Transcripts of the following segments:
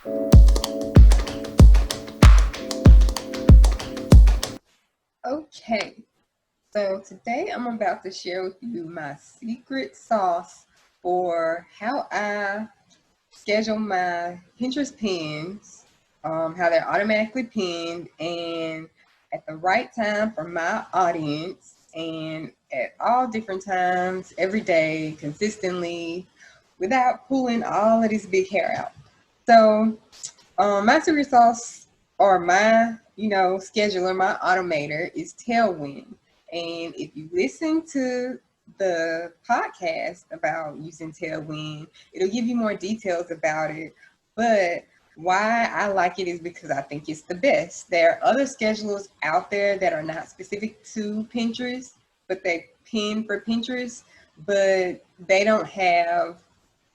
Okay, so today I'm about to share with you my secret sauce for how I schedule my Pinterest pins, how they're automatically pinned and at the right time for my audience and at all different times, every day, consistently, without pulling all of this big hair out. So my secret sauce or my, scheduler, my automator is Tailwind. And if you listen to the podcast about using Tailwind, it'll give you more details about it. But why I like it is because I think it's the best. There are other schedulers out there that are not specific to Pinterest, but they pin for Pinterest, but they don't have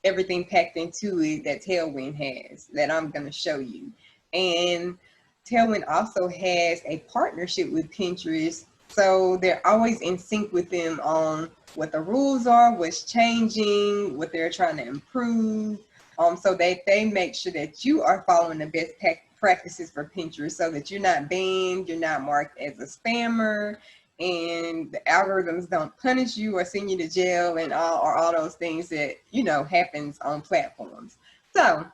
everything packed into it that Tailwind has that I'm going to show you. And Tailwind also has a partnership with Pinterest. So they're always in sync with them on what the rules are, what's changing, what they're trying to improve. So they make sure that you are following the best practices for Pinterest so that you're not banned, you're not marked as a spammer, and the algorithms don't punish you or send you to jail and all those things that happens on platforms. So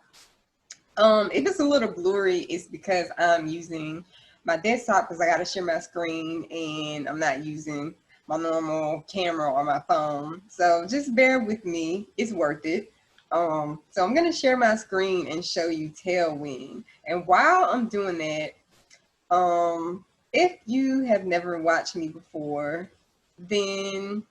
if it's a little blurry, it's because I'm using my desktop because I got to share my screen and I'm not using my normal camera or my phone. So just bear with me, it's worth it. So I'm going to share my screen and show you Tailwind. And while I'm doing that, if you have never watched me before, then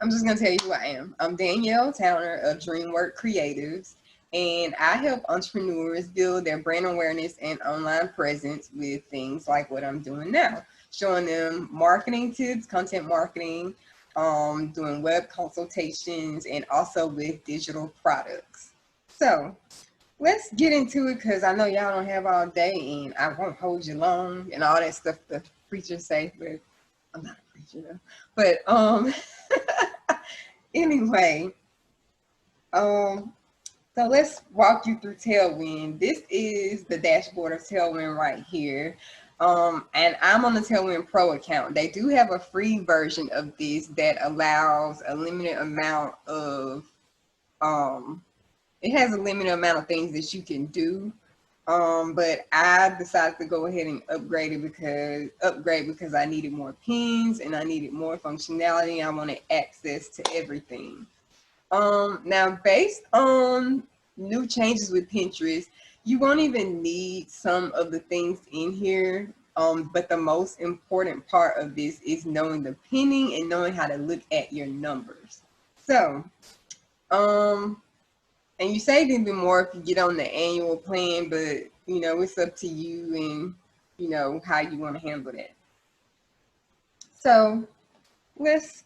I'm just going to tell you who I am. I'm Danielle Towner of DreamWork Creatives, and I help entrepreneurs build their brand awareness and online presence with things like what I'm doing now, showing them marketing tips, content marketing, doing web consultations, and also with digital products. So let's get into it because I know y'all don't have all day and I won't hold you long and all that stuff the preachers say, but I'm not a preacher though. But anyway, so let's walk you through Tailwind. This is the dashboard of Tailwind right here. And I'm on the Tailwind Pro account. They do have a free version of this that allows a limited amount of it has a limited amount of things that you can do. But I decided to go ahead and upgrade because I needed more pins and I needed more functionality. I wanted access to everything. Now based on new changes with Pinterest, you won't even need some of the things in here. But the most important part of this is knowing the pinning and knowing how to look at your numbers. So, and you save even more if you get on the annual plan, but it's up to you and how you want to handle that. So let's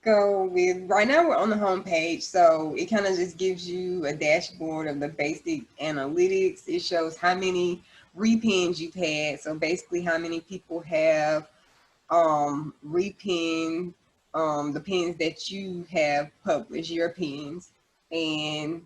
go with, right now we're on the home page, so it kind of just gives you a dashboard of the basic analytics. It shows how many repins you've had, so basically how many people have repinned the pins that you have published, your pins, and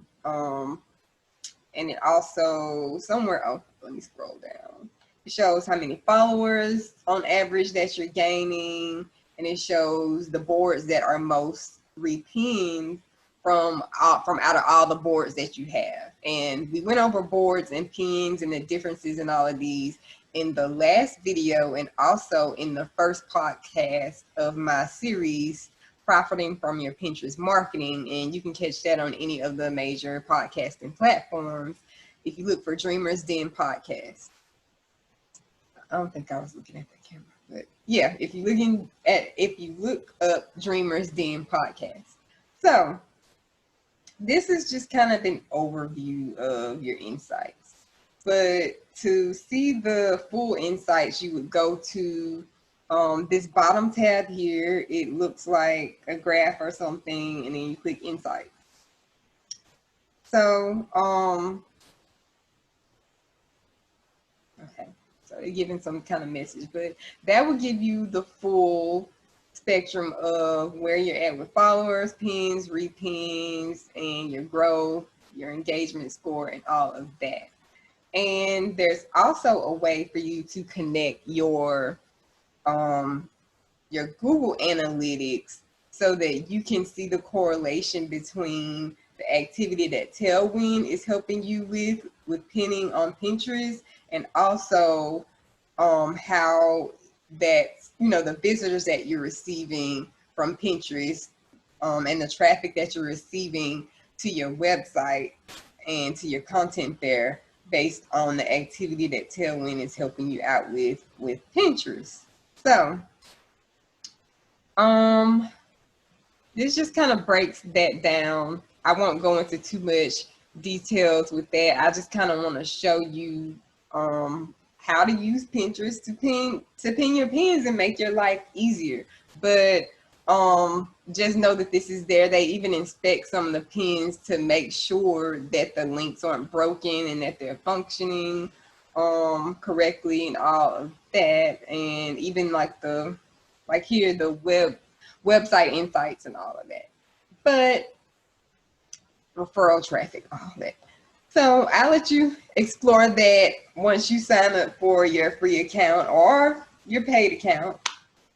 it also somewhere, oh, let me scroll down. It shows how many followers on average that you're gaining, and it shows the boards that are most repinned from out of all the boards that you have. And we went over boards and pins and the differences in all of these in the last video and also in the first podcast of my series, Profiting from Your Pinterest Marketing. And you can catch that on any of the major podcasting platforms if you look for Dreamers Den Podcast. I don't think I was looking at the camera, but yeah, if you look up Dreamers Den Podcast. So this is just kind of an overview of your insights. But to see the full insights, you would go to this bottom tab here. It looks like a graph or something, and then you click Insights. So, okay, so they're giving some kind of message, but that will give you the full spectrum of where you're at with followers, pins, repins, and your growth, your engagement score, and all of that. And there's also a way for you to connect your Google Analytics so that you can see the correlation between the activity that Tailwind is helping you with pinning on Pinterest, and also how that, the visitors that you're receiving from Pinterest, and the traffic that you're receiving to your website and to your content there, based on the activity that Tailwind is helping you out with Pinterest. So this just kind of breaks that down. I won't go into too much details with that. I just kind of want to show you how to use Pinterest to pin your pins and make your life easier. But just know that this is there. They even inspect some of the pins to make sure that the links aren't broken and that they're functioning correctly and all of that. And even like here, the website insights and all of that. But referral traffic, all that. So I'll let you explore that once you sign up for your free account or your paid account.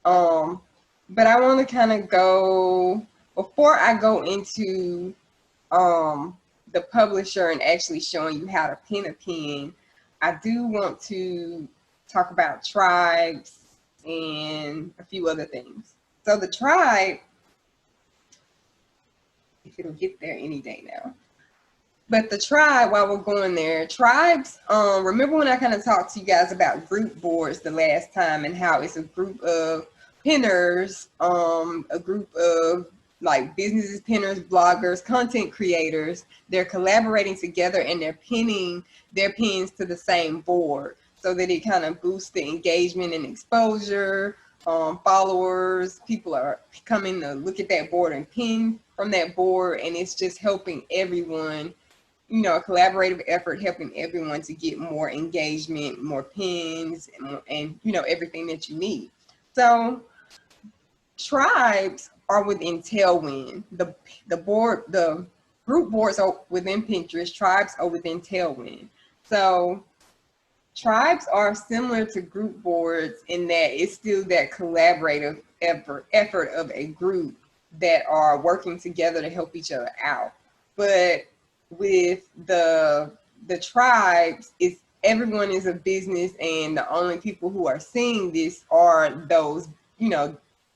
But I want to kind of go, before I go into the publisher and actually showing you how to pin a pin, I do want to talk about tribes and a few other things. So the tribe, if it'll get there any day now. But the tribe, while we're going there, tribes, remember when I kind of talked to you guys about group boards the last time, and how it's a group of pinners, a group of like businesses, pinners, bloggers, content creators. They're collaborating together and they're pinning their pins to the same board so that it kind of boosts the engagement and exposure. Followers, people are coming to look at that board and pin from that board, and it's just helping everyone, a collaborative effort, helping everyone to get more engagement, more pins, and everything that you need. So tribes are within Tailwind. The group boards are within Pinterest. Tribes are within Tailwind. So tribes are similar to group boards in that it's still that collaborative effort of a group that are working together to help each other out. But with the tribes, everyone is a business, and the only people who are seeing this are those,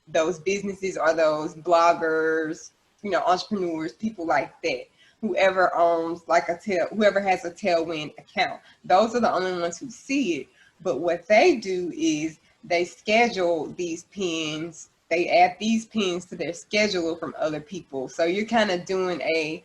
those businesses, or those bloggers, entrepreneurs, people like that. Whoever owns whoever has a Tailwind account, those are the only ones who see it. But what they do is they schedule these pins. They add these pins to their schedule from other people. So you're kind of doing a,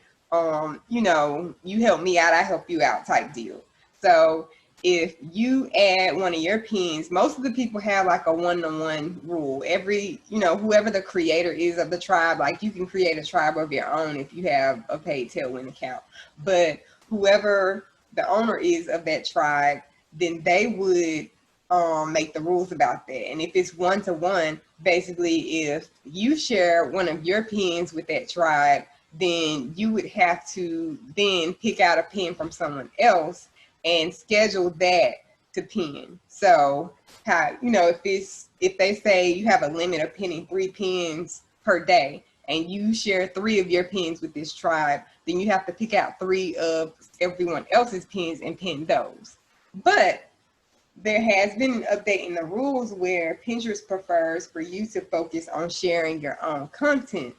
you help me out, I help you out type deal. So if you add one of your pins, most of the people have like a one-to-one rule. Whoever the creator is of the tribe, like you can create a tribe of your own if you have a paid Tailwind account. But whoever the owner is of that tribe, then they would make the rules about that. And if it's one-to-one, basically if you share one of your pins with that tribe, then you would have to then pick out a pin from someone else and schedule that to pin. So if they say you have a limit of pinning 3 pins per day, and you share 3 of your pins with this tribe, then you have to pick out 3 of everyone else's pins and pin those. But there has been an update in the rules where Pinterest prefers for you to focus on sharing your own content,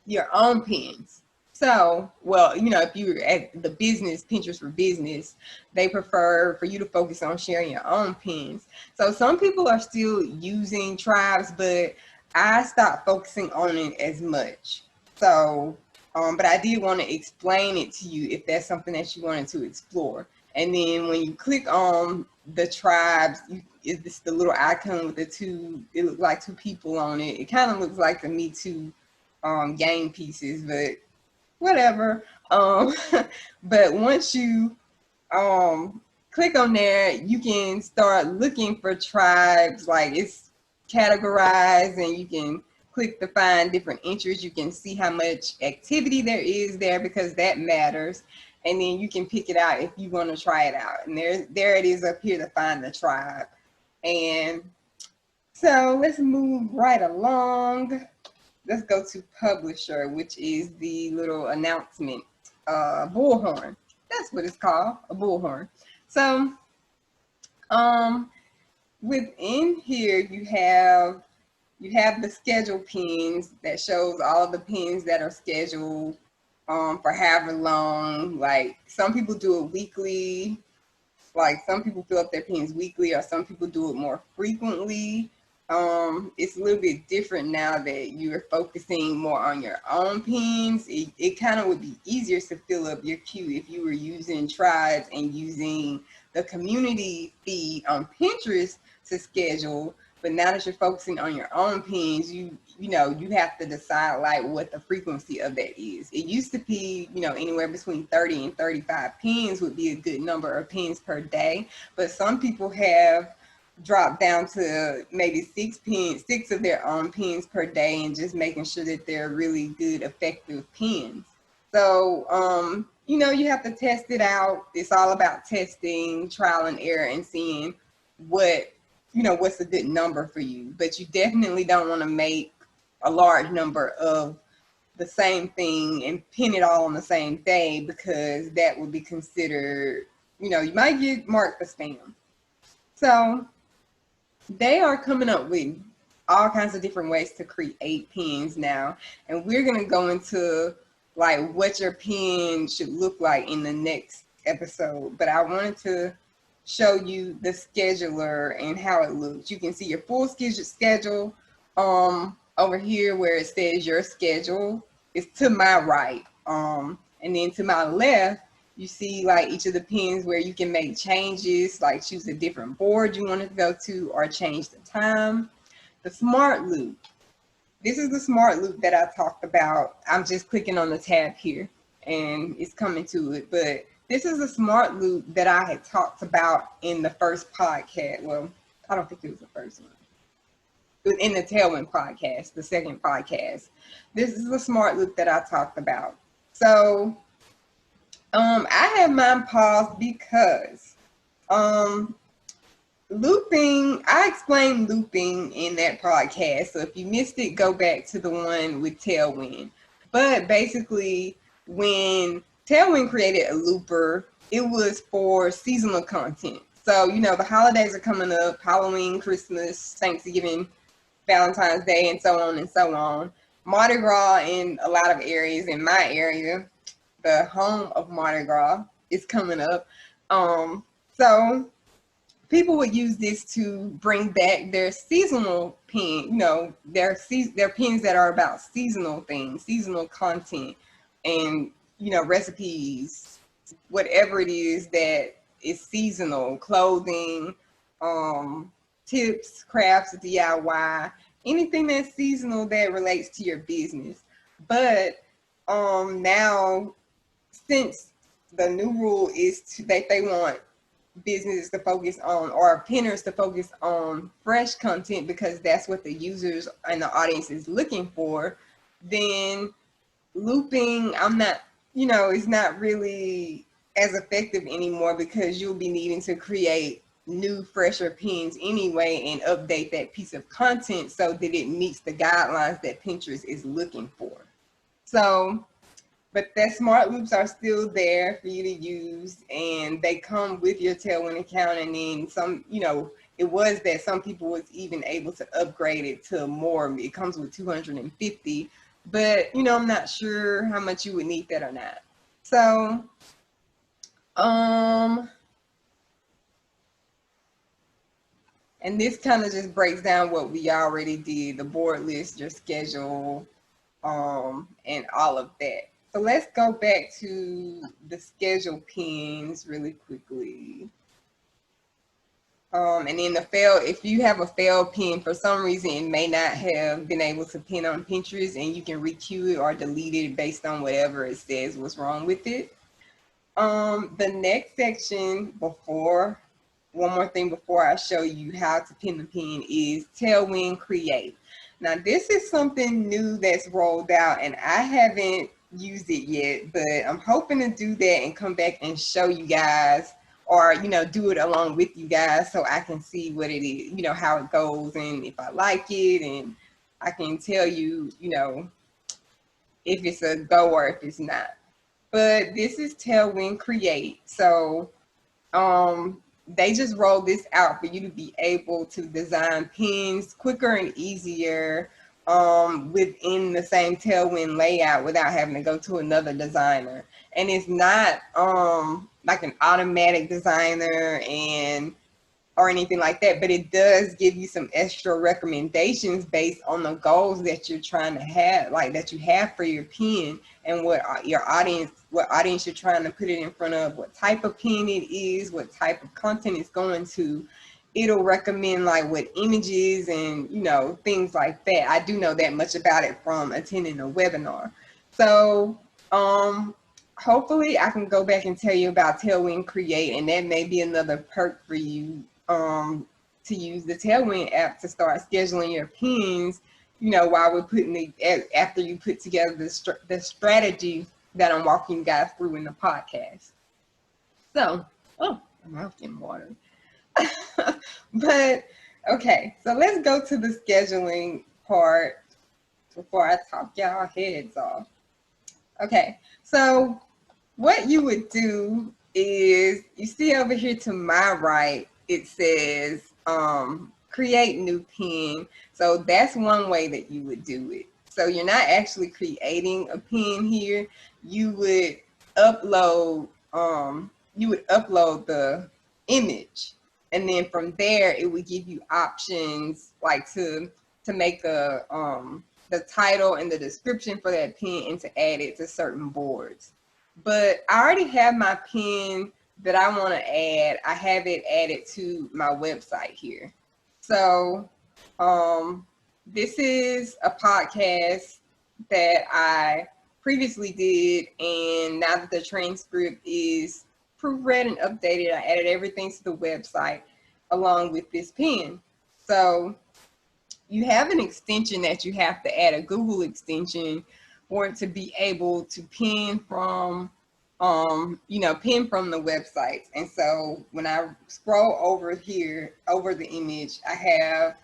your own pins. So, if you're at the business, Pinterest for business, they prefer for you to focus on sharing your own pins. So some people are still using tribes, but I stopped focusing on it as much. So, but I did want to explain it to you if that's something that you wanted to explore. And then when you click on the tribes, it's the little icon with the 2, it looks like 2 people on it. It kind of looks like the Me Too game pieces, but whatever. But once you click on there, you can start looking for tribes, like it's categorized, and you can click to find different interests. You can see how much activity there is there because that matters. And then you can pick it out if you want to try it out. And there it is up here to find the tribe. And so let's move right along. Let's go to publisher, which is the little announcement bullhorn. That's what it's called, a bullhorn. So within here you have the schedule pins that shows all of the pins that are scheduled for however long. Like some people do it weekly, like some people fill up their pins weekly, or some people do it more frequently. It's a little bit different now that you're focusing more on your own pins. It kind of would be easier to fill up your queue if you were using tribes and using the community feed on Pinterest to schedule. But now that you're focusing on your own pins, you have to decide like what the frequency of that is. It used to be, anywhere between 30 and 35 pins would be a good number of pins per day. But some people have dropped down to maybe 6 of their own pins per day, and just making sure that they're really good, effective pins. So, you have to test it out. It's all about testing, trial and error, and seeing what's a good number for you. But you definitely don't want to make a large number of the same thing and pin it all on the same day, because that would be considered, you might get marked for spam. So they are coming up with all kinds of different ways to create pins now. And we're going to go into like what your pin should look like in the next episode. But I wanted to show you the scheduler and how it looks. You can see your full schedule over here where it says your schedule is to my right. And then to my left, you see like each of the pins where you can make changes, like choose a different board you want to go to or change the time. The smart loop. This is the smart loop that I talked about. I'm just clicking on the tab here and it's coming to it. But this is a smart loop that I had talked about in the first podcast. Well, I don't think it was the first one. It was in the Tailwind podcast, the second podcast. This is the smart loop that I talked about. So I have mine paused because looping, I explained looping in that podcast. So if you missed it, go back to the one with Tailwind. But basically, when Tailwind created a looper, it was for seasonal content. So, the holidays are coming up, Halloween, Christmas, Thanksgiving, Valentine's Day, and so on and so on. Mardi Gras in a lot of areas. In my area, the home of Mardi Gras is coming up. So people would use this to bring back their seasonal pin, their pins that are about seasonal things, seasonal content, and, recipes, whatever it is that is seasonal, clothing, tips, crafts, DIY, anything that's seasonal that relates to your business. But now, since the new rule is that they want businesses to focus on, or pinners to focus on, fresh content, because that's what the users and the audience is looking for, then looping, it's not really as effective anymore, because you'll be needing to create new, fresher pins anyway and update that piece of content so that it meets the guidelines that Pinterest is looking for. So, but the smart loops are still there for you to use, and they come with your Tailwind account. And then some, it was that some people was even able to upgrade it to more. It comes with 250, but I'm not sure how much you would need that or not. So, and this kind of just breaks down what we already did, the board list, your schedule, and all of that. So let's go back to the schedule pins really quickly. And then the fail, if you have a failed pin, for some reason it may not have been able to pin on Pinterest, and you can requeue it or delete it based on whatever it says was wrong with it. The next section, one more thing before I show you how to pin the pin, is Tailwind Create. Now, this is something new that's rolled out, and I haven't used it yet, but I'm hoping to do that and come back and show you guys, or, you know, do it along with you guys so I can see what it is, you know, how it goes, and if I like it, and I can tell you, you know, if it's a go or if it's not. But this is Tailwind Create. So they just rolled this out for you to be able to design pins quicker and easier within the same Tailwind layout without having to go to another designer. And it's not like an automatic designer and or anything like that, but it does give you some extra recommendations based on the goals that you're trying to have, like that you have for your pen, and what audience you're trying to put it in front of, what type of pen it is, what type of content it's going to. It'll recommend like what images and, you know, things like that. I do know that much about it from attending a webinar. So hopefully I can go back and tell you about Tailwind Create, and that may be another perk for you to use the Tailwind app to start scheduling your pins, you know, while we're putting after you put together the strategy that I'm walking you guys through in the podcast. So, oh, my mouth getting watery. But okay, so let's go to the scheduling part before I talk y'all heads off. Okay, so what you would do is, you see over here to my right, it says create new pin. So that's one way that you would do it. So you're not actually creating a pin here. You would upload the image, and then from there it would give you options like to make the title and the description for that pin and to add it to certain boards. But I already have my pin that I want to add. I have it added to my website here. So this is a podcast that I previously did, and now that the transcript is proofread and updated, I added everything to the website along with this pin. So you have an extension that you have to add, a Google extension, for it to be able to pin from pin from the websites. And so when I scroll over here over the image, I have,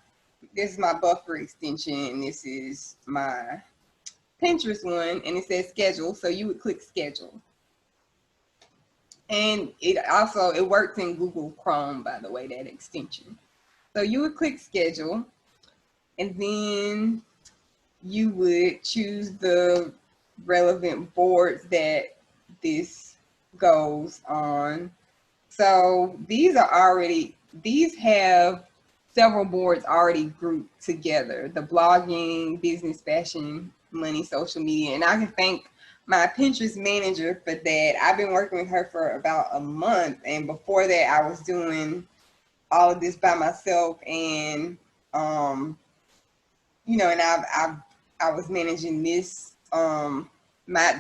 this is my buffer extension, and this is my Pinterest one, and it says schedule. So you would click schedule, and it works in Google Chrome, by the way, that extension. So you would click schedule, and then you would choose the relevant boards that this goes on. So these have several boards already grouped together: the blogging, business, fashion, money, social media. And I can thank my Pinterest manager for that. I've been working with her for about a month, and before that I was doing all of this by myself, and and I was managing this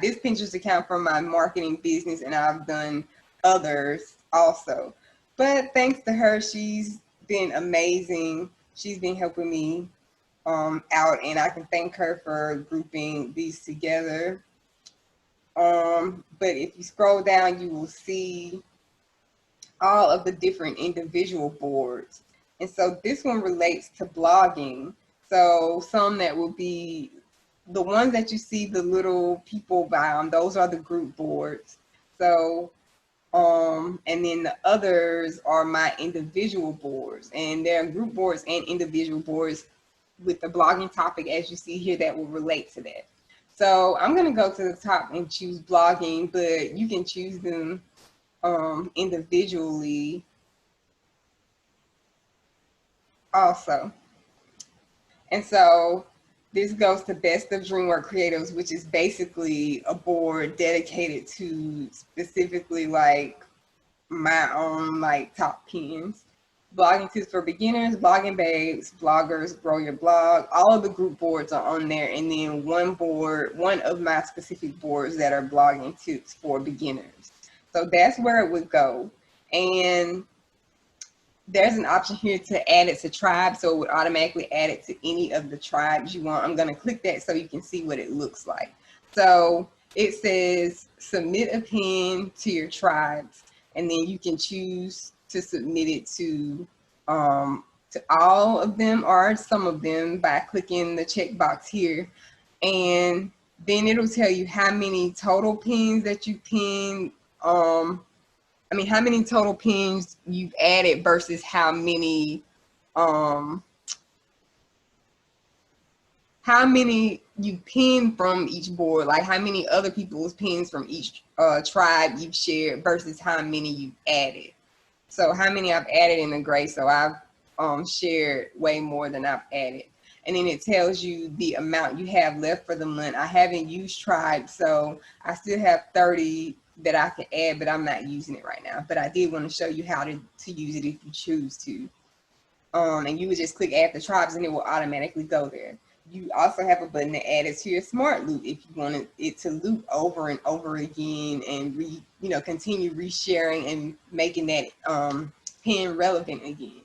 this Pinterest account for my marketing business, and I've done others also. But thanks to her, she's been amazing. She's been helping me out, and I can thank her for grouping these together. But if you scroll down, you will see all of the different individual boards. And so this one relates to blogging. So some that will be the ones that you see the little people by, those are the group boards. So and then the others are my individual boards, and there are group boards and individual boards with the blogging topic, as you see here, that will relate to that. So I'm going to go to the top and choose blogging, but you can choose them individually also. And so this goes to Best of DreamWork Creatives, which is basically a board dedicated to specifically like my own like top pins. Blogging tips for beginners, blogging babes, bloggers, grow your blog. All of the group boards are on there, and then one of my specific boards that are blogging tips for beginners. So that's where it would go. And there's an option here to add it to tribe, so it would automatically add it to any of the tribes you want. I'm going to click that so you can see what it looks like. So it says submit a pin to your tribes, and then you can choose to submit it to all of them or some of them by clicking the checkbox here, and then it'll tell you how many total pins that you pin. How many total pins you've added versus how many you pin from each board, like how many other people's pins from each tribe you've shared versus how many you've added. So how many I've added in the gray, so I've shared way more than I've added. And then it tells you the amount you have left for the month. I haven't used tribe, so I still have 30 that I can add, but I'm not using it right now. But I did want to show you how to use it if you choose to. And you would just click add the tribes and it will automatically go there. You also have a button to add it to your smart loop if you wanted it to loop over and over again and continue resharing and making that pin relevant again.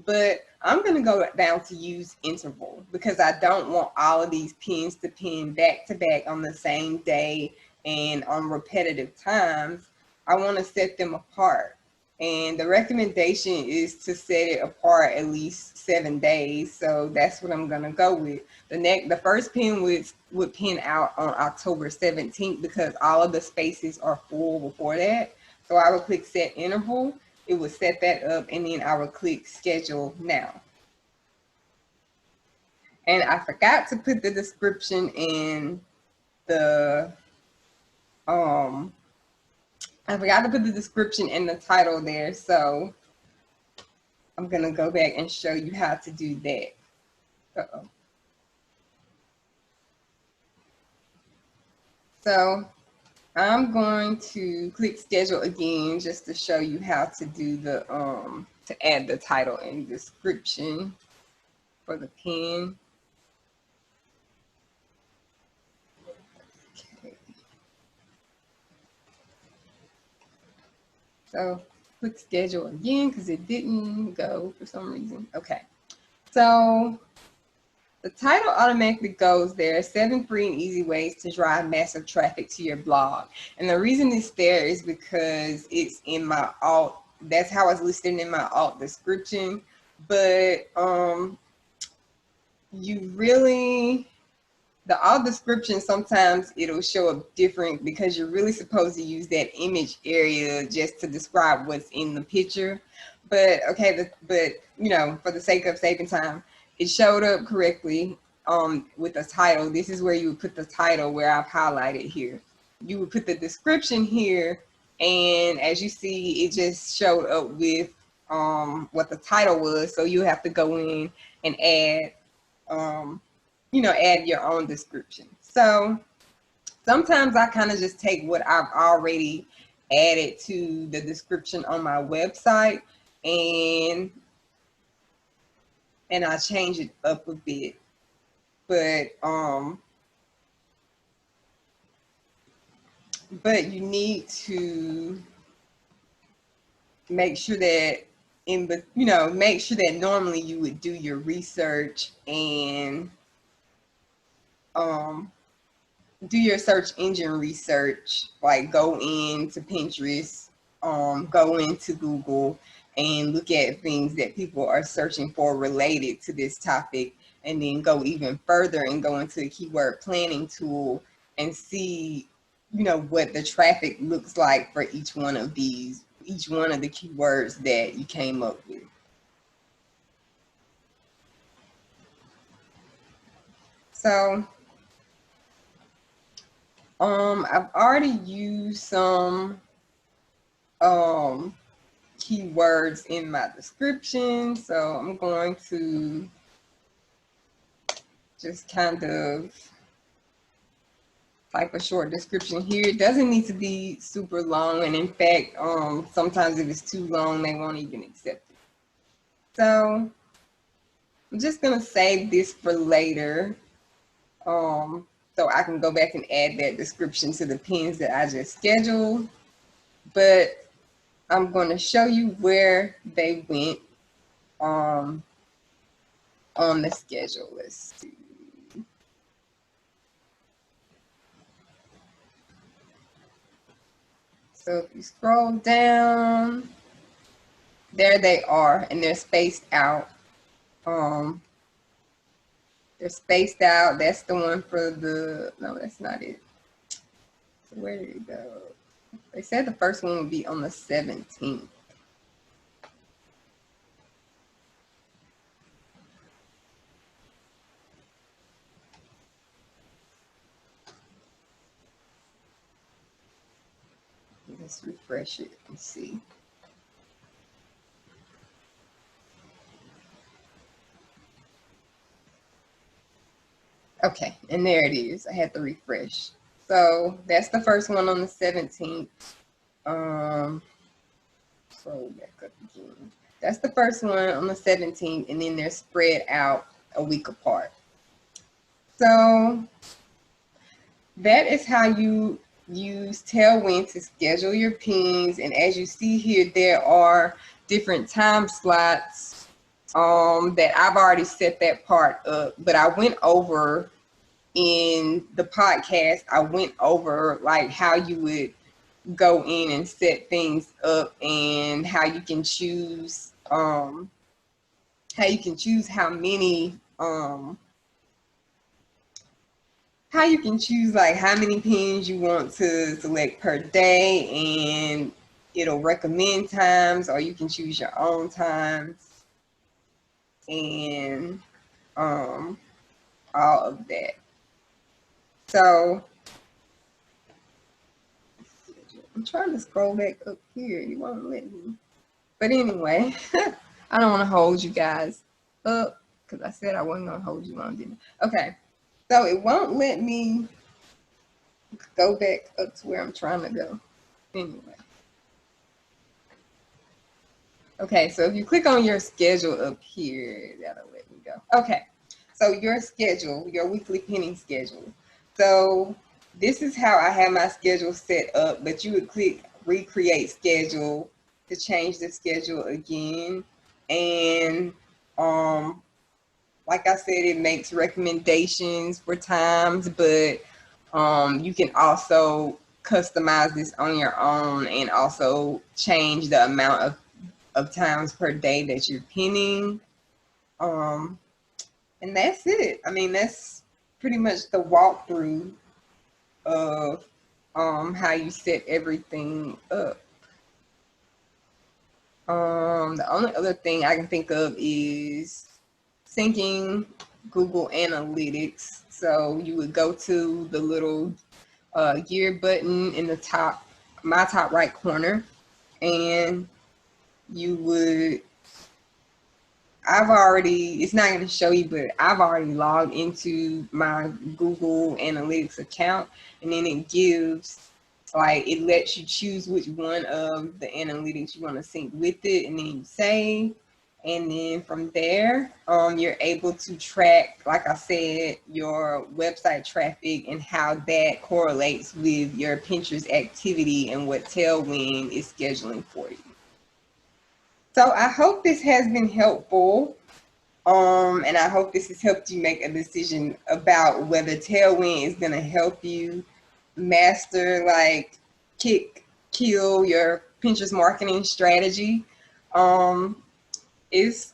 But I'm going to go down to use interval because I don't want all of these pins to pin back to back on the same day and on repetitive times. I want to set them apart. And the recommendation is to set it apart at least 7 days. So that's what I'm going to go with. The first pin would pin out on October 17th because all of the spaces are full before that. So I would click set interval. It would set that up, and then I would click schedule now. And I forgot to put the description in the title there, so I'm gonna go back and show you how to do that. So I'm going to click schedule again just to show you how to do the to add the title and description for the pin. Okay. So click schedule again because it didn't go for some reason. Okay. So the title automatically goes there, 7 free and easy ways to drive massive traffic to your blog. And the reason it's there is because it's in my alt. That's how it's listed in my alt description. But the alt description, sometimes it'll show up different because you're really supposed to use that image area just to describe what's in the picture. But okay, for the sake of saving time, it showed up correctly with the title. This is where you would put the title where I've highlighted here. You would put the description here, and as you see, it just showed up with what the title was. So you have to go in and add add your own description. So sometimes I kind of just take what I've already added to the description on my website and I change it up a bit. But you need to make sure that make sure that normally you would do your research and do your search engine research, like go into Pinterest, go into Google and look at things that people are searching for related to this topic, and then go even further and go into the keyword planning tool and see, what the traffic looks like for each one of the keywords that you came up with. So I've already used some keywords in my description, so I'm going to just kind of type a short description here. It doesn't need to be super long, and in fact, sometimes if it's too long, they won't even accept it. So I'm just gonna save this for later, so I can go back and add that description to the pins that I just scheduled. But I'm going to show you where they went. on the schedule. Let's see. So if you scroll down, there they are, and they're spaced out. They're spaced out. That's the one for the, no, that's not it. So where did it go? They said the first one would be on the 17th. Let's refresh it and see. Okay, and there it is. I had to refresh. So that's the first one on the 17th. Scroll back up again. That's the first one on the 17th, and then they're spread out a week apart. So that is how you use Tailwind to schedule your pins. And as you see here, there are different time slots that I've already set that part up, but I went over in the podcast, I went over like how you would go in and set things up and how you can choose how many how you can choose like how many pins you want to select per day, and it'll recommend times, or you can choose your own times, and all of that. So I'm trying to scroll back up here. You won't let me. But anyway, I don't want to hold you guys up because I said I wasn't going to hold you long, didn't I? Okay. So it won't let me go back up to where I'm trying to go. Anyway. Okay, so if you click on your schedule up here, that'll let me go. Okay, so your schedule, your weekly pinning schedule. So this is how I have my schedule set up, but you would click recreate schedule to change the schedule again. And like I said, it makes recommendations for times, but you can also customize this on your own and also change the amount of times per day that you're pinning. And that's it. I mean, that's pretty much the walkthrough of how you set everything up. The only other thing I can think of is syncing Google Analytics. So you would go to the little gear button in the top, my top right corner, and you would, it's not going to show you, but I've already logged into my Google Analytics account, and then it gives, like, it lets you choose which one of the analytics you want to sync with it, and then you save. And then from there, you're able to track, like I said, your website traffic and how that correlates with your Pinterest activity and what Tailwind is scheduling for you. So I hope this has been helpful. And I hope this has helped you make a decision about whether Tailwind is going to help you master, like, kill your Pinterest marketing strategy. It's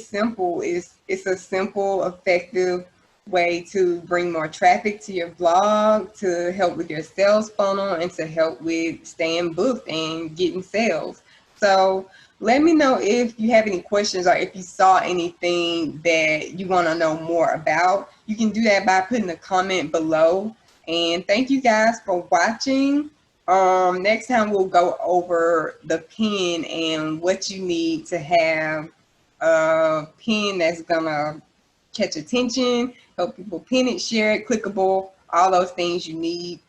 simple. It's a simple, effective way to bring more traffic to your blog, to help with your sales funnel, and to help with staying booked and getting sales. So let me know if you have any questions or if you saw anything that you want to know more about. You can do that by putting a comment below. And thank you guys for watching. Next time we'll go over the pin and what you need to have a pin that's gonna catch attention, help people pin it, share it, clickable, all those things you need.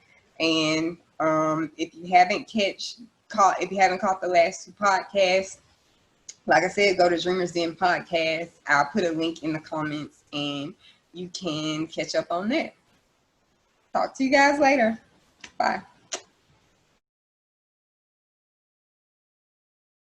And if you haven't caught the last two podcasts, like I said, go to Dreamers Den podcast. I'll put a link in the comments and you can catch up on that. Talk to you guys later. Bye.